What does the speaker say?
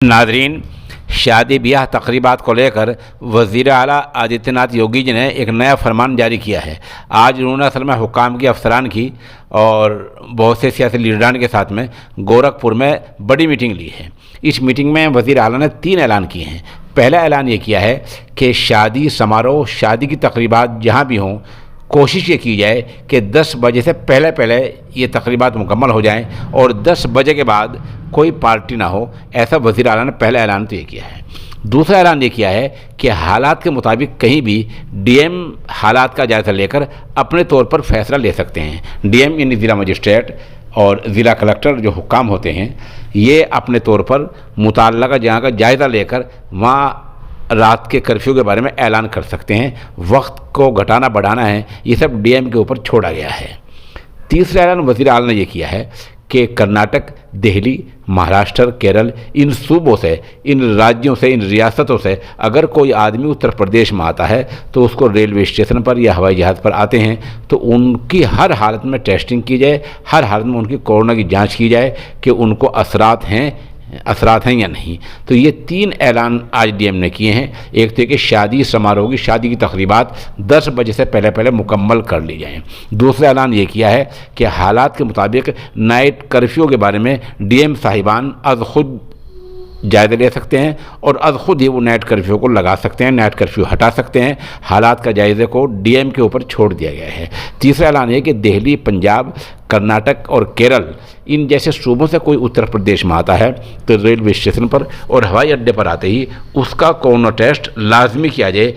Nadreen, शादी ब्याह तकरीबात को लेकर वज़ीर आला आदित्यनाथ योगी जी ने एक नया फरमान जारी किया है। आज उन्होंने असल में हुकाम की अफसरान की और बहुत से सियासी लीडरान के साथ में गोरखपुर में बड़ी मीटिंग ली है। इस मीटिंग में वज़ीर आला ने 3 ऐलान किए हैं। पहला ऐलान ये किया है कि शादी समारोह, शादी की तकरीबात जहाँ भी हों, कोशिश ये की जाए कि 10 बजे से पहले पहले ये तकरीबात मुकम्मल हो जाएं और 10 बजे के बाद कोई पार्टी ना हो। ऐसा वज़ीर आला ने पहला ऐलान तो ये किया है। दूसरा ऐलान ये किया है कि हालात के मुताबिक कहीं भी डीएम हालात का जायज़ा लेकर अपने तौर पर फैसला ले सकते हैं। डीएम यानी ज़िला मजिस्ट्रेट और ज़िला कलेक्टर जो हुक्काम होते हैं, ये अपने तौर पर मुताल्लिक़ा जगह का जायज़ा लेकर वहाँ रात के कर्फ्यू के बारे में ऐलान कर सकते हैं। वक्त को घटाना बढ़ाना है, ये सब डीएम के ऊपर छोड़ा गया है। तीसरा ऐलान वज़ीर आला ने ये किया है कि कर्नाटक, दिल्ली, महाराष्ट्र, केरल, इन सूबों से, इन राज्यों से, इन रियासतों से अगर कोई आदमी उत्तर प्रदेश में आता है तो उसको रेलवे स्टेशन पर या हवाई जहाज़ पर आते हैं तो उनकी हर हालत में टेस्टिंग की जाए, हर हालत में उनकी कोरोना की जांच की जाए कि उनको असरात हैं या नहीं। तो ये 3 ऐलान आज डीएम ने किए हैं। एक तो कि शादी समारोह की, शादी की तकरीबात 10 बजे से पहले पहले मुकम्मल कर ली जाएं। दूसरा ऐलान ये किया है कि हालात के मुताबिक नाइट कर्फ्यू के बारे में डीएम साहिबान अज़ खुद जायज़ा ले सकते हैं और अज़ खुद ही वो नाइट कर्फ्यू को लगा सकते हैं, नाइट कर्फ्यू हटा सकते हैं। हालात का जायज़े को डीएम के ऊपर छोड़ दिया गया है। तीसरा ऐलान है कि दिल्ली, पंजाब, कर्नाटक और केरल, इन जैसे सूबों से कोई उत्तर प्रदेश में आता है तो रेलवे स्टेशन पर और हवाई अड्डे पर आते ही उसका कोरोना टेस्ट लाजमी किया जाए।